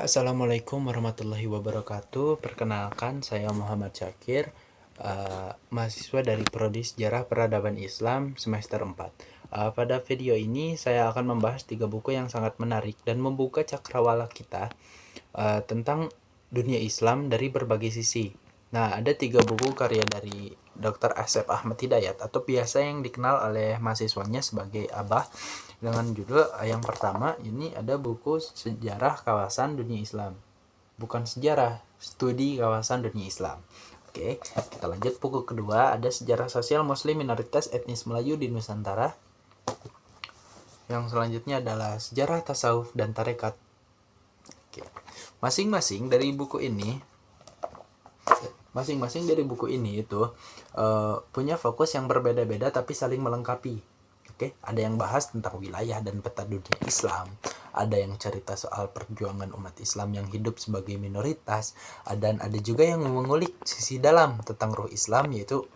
Assalamualaikum warahmatullahi wabarakatuh. Perkenalkan, saya Muhammad Syakir, mahasiswa dari Prodi Sejarah Peradaban Islam semester 4. Pada video ini saya akan membahas 3 buku yang sangat menarik dan membuka cakrawala kita tentang dunia Islam dari berbagai sisi. Nah, ada 3 buku karya dari Dr. Asep Ahmad Hidayat atau biasa yang dikenal oleh mahasiswanya sebagai Abah, dengan judul yang pertama ini ada buku Sejarah Kawasan Dunia Islam. Bukan sejarah, studi kawasan dunia Islam. Oke, kita lanjut. Buku kedua ada Sejarah Sosial Muslim Minoritas Etnis Melayu di Nusantara. Yang selanjutnya adalah Sejarah Tasawuf dan Tarekat. Oke. Masing-masing dari buku ini itu punya fokus yang berbeda-beda tapi saling melengkapi. Oke, ada yang bahas tentang wilayah dan peta dunia Islam, ada yang cerita soal perjuangan umat Islam yang hidup sebagai minoritas, dan ada juga yang mengulik sisi dalam tentang ruh Islam, yaitu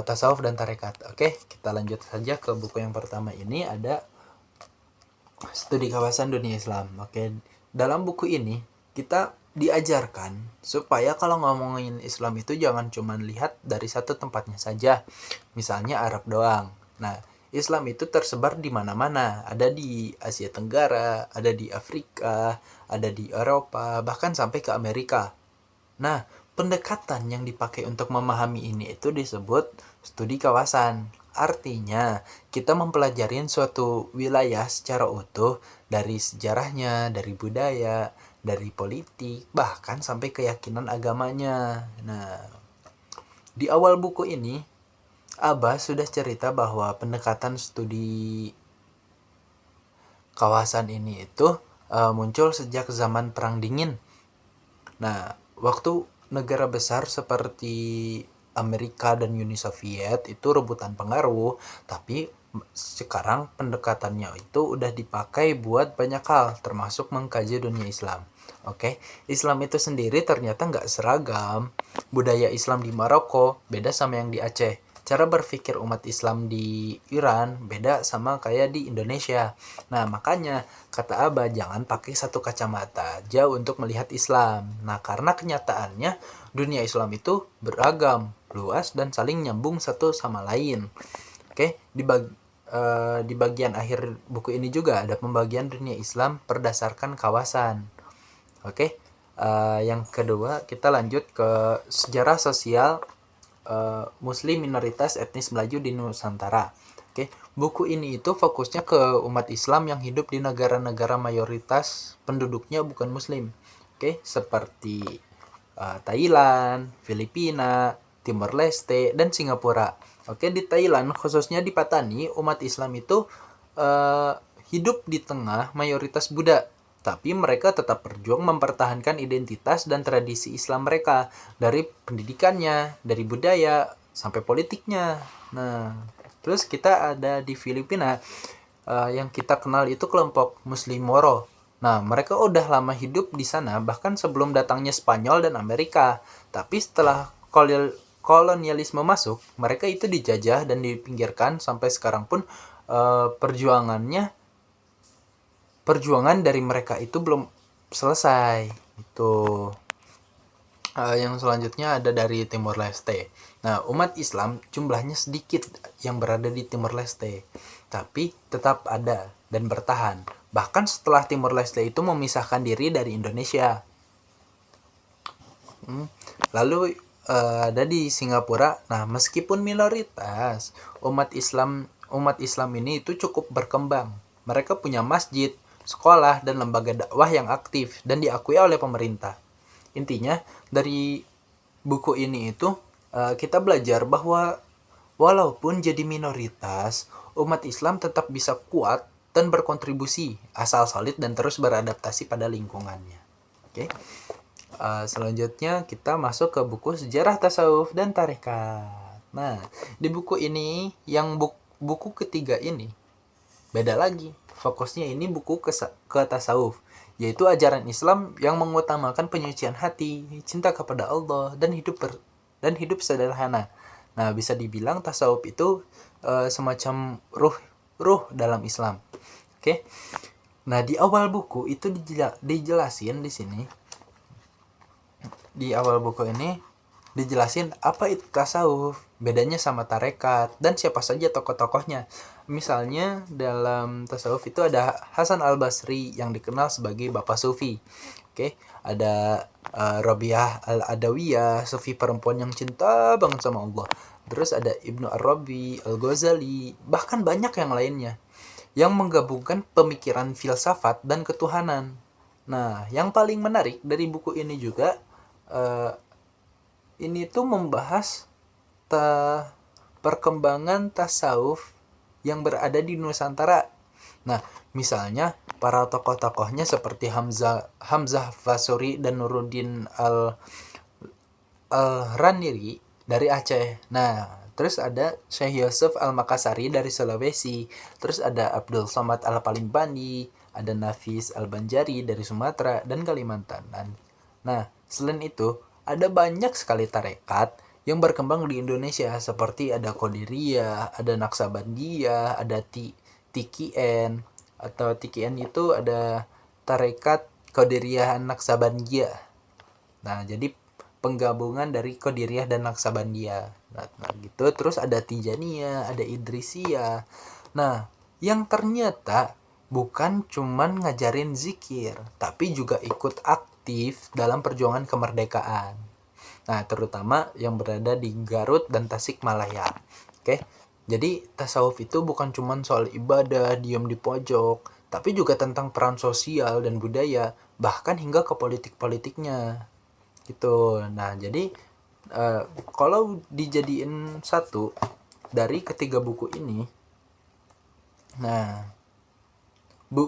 tasawuf dan tarekat. Oke, kita lanjut saja ke buku yang pertama. Ini ada Studi Kawasan Dunia Islam. Oke, dalam buku ini kita diajarkan supaya kalau ngomongin Islam itu jangan cuma lihat dari satu tempatnya saja, misalnya Arab doang. Nah, Islam itu tersebar di mana-mana, ada di Asia Tenggara, ada di Afrika, ada di Eropa, bahkan sampai ke Amerika. Nah, pendekatan yang dipakai untuk memahami ini itu disebut studi kawasan. Artinya, kita mempelajari suatu wilayah secara utuh dari sejarahnya, dari budaya, dari politik, bahkan sampai keyakinan agamanya. Nah, di awal buku ini Abah sudah cerita bahwa pendekatan studi kawasan ini itu muncul sejak zaman Perang Dingin. Nah, waktu negara besar seperti Amerika dan Uni Soviet itu rebutan pengaruh, tapi sekarang pendekatannya itu udah dipakai buat banyak hal, termasuk mengkaji dunia Islam. Oke, Islam itu sendiri ternyata nggak seragam. Budaya Islam di Maroko beda sama yang di Aceh. Cara berpikir umat Islam di Iran beda sama kayak di Indonesia. Nah, makanya kata Abah jangan pakai satu kacamata aja untuk melihat Islam. Nah, karena kenyataannya dunia Islam itu beragam, luas, dan saling nyambung satu sama lain. Oke, di bagian akhir buku ini juga ada pembagian dunia Islam berdasarkan kawasan. Oke, yang kedua kita lanjut ke sejarah sosial Muslim minoritas etnis Melayu di Nusantara. Oke, buku ini itu fokusnya ke umat Islam yang hidup di negara-negara mayoritas penduduknya bukan Muslim. Oke, seperti Thailand, Filipina, Timor Leste, dan Singapura. Oke, di Thailand khususnya di Patani, umat Islam itu hidup di tengah mayoritas Buddha. Tapi mereka tetap berjuang mempertahankan identitas dan tradisi Islam mereka, dari pendidikannya, dari budaya, sampai politiknya. Nah, terus kita ada di Filipina, yang kita kenal itu kelompok Muslim Moro. Nah, mereka udah lama hidup di sana, bahkan sebelum datangnya Spanyol dan Amerika. Tapi setelah kolonialisme masuk, mereka itu dijajah dan dipinggirkan sampai sekarang pun perjuangan dari mereka itu belum selesai. Itu yang selanjutnya ada dari Timor Leste. Nah, umat Islam jumlahnya sedikit yang berada di Timor Leste, tapi tetap ada dan bertahan. Bahkan setelah Timor Leste itu memisahkan diri dari Indonesia. Lalu ada di Singapura. Nah, meskipun minoritas, umat Islam ini itu cukup berkembang. Mereka punya masjid, sekolah, dan lembaga dakwah yang aktif dan diakui oleh pemerintah. Intinya dari buku ini itu kita belajar bahwa walaupun jadi minoritas, umat Islam tetap bisa kuat dan berkontribusi asal solid dan terus beradaptasi pada lingkungannya. Oke. Selanjutnya kita masuk ke buku Sejarah Tasawuf dan Tarekat. Nah, di buku ini yang buku ketiga ini beda lagi. Fokusnya ini buku ke tasawuf, yaitu ajaran Islam yang mengutamakan penyucian hati, cinta kepada Allah, dan hidup sederhana. Nah, bisa dibilang tasawuf itu semacam ruh dalam Islam. Oke. Nah, di awal buku itu dijelasin di sini. Di awal buku ini dijelasin apa itu tasawuf, bedanya sama tarekat, dan siapa saja tokoh-tokohnya. Misalnya dalam tasawuf itu ada Hasan Al-Basri yang dikenal sebagai Bapak Sufi. Oke, ada Rabi'ah Al-Adawiyah, sufi perempuan yang cinta banget sama Allah. Terus ada Ibnu Arabi, Al-Ghazali, bahkan banyak yang lainnya yang menggabungkan pemikiran filsafat dan ketuhanan. Nah, yang paling menarik dari buku ini juga ini tuh membahas perkembangan tasawuf yang berada di Nusantara. Nah, misalnya para tokoh-tokohnya seperti Hamzah Fasuri dan Nuruddin Al-Raniri dari Aceh. Nah, terus ada Syekh Yusuf Al-Makassari dari Sulawesi. Terus ada Abdul Somad Al-Palimbani, ada Nafis Al-Banjari dari Sumatera dan Kalimantan. Nah, selain itu, ada banyak sekali tarekat yang berkembang di Indonesia, seperti ada Qadiriyah, ada Naksabandiyah, ada Tikien, atau Tikien itu ada tarekat Qadiriyah Naksabandiyah. Nah, jadi penggabungan dari Qadiriyah dan Naksabandiyah. Nah, gitu. Terus ada Tijaniyah, ada Idrisiyah. Nah, yang ternyata bukan cuman ngajarin zikir, tapi juga ikut aktif dalam perjuangan kemerdekaan. Nah, terutama yang berada di Garut dan Tasikmalaya. Oke. Jadi tasawuf itu bukan cuman soal ibadah, diam di pojok, tapi juga tentang peran sosial dan budaya, bahkan hingga ke politik-politiknya. Gitu. Nah, jadi kalau dijadiin satu dari ketiga buku ini, nah,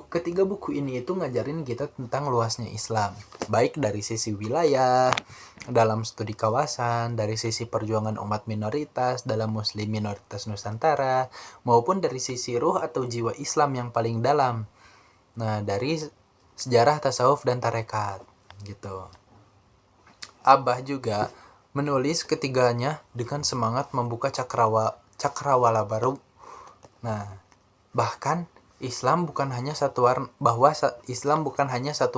ketiga buku ini itu ngajarin kita tentang luasnya Islam, baik dari sisi wilayah, dalam studi kawasan, dari sisi perjuangan umat minoritas dalam muslim minoritas Nusantara, maupun dari sisi ruh atau jiwa Islam yang paling dalam. Nah, dari sejarah tasawuf dan tarekat, gitu. Abah juga menulis ketiganya dengan semangat membuka cakrawala baru. Nah, bahkan Islam bukan hanya satu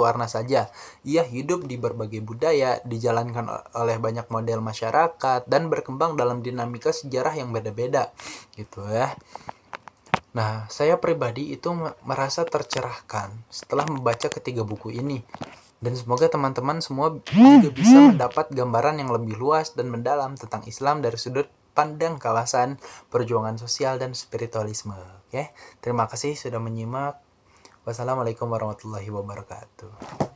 warna saja. Ia hidup di berbagai budaya, dijalankan oleh banyak model masyarakat, dan berkembang dalam dinamika sejarah yang beda-beda. Gitu ya. Nah, saya pribadi itu merasa tercerahkan setelah membaca ketiga buku ini. Dan semoga teman-teman semua juga bisa mendapat gambaran yang lebih luas dan mendalam tentang Islam dari sudut pandang kawasan, perjuangan sosial, dan spiritualisme. Oke, terima kasih sudah menyimak. Wassalamualaikum warahmatullahi wabarakatuh.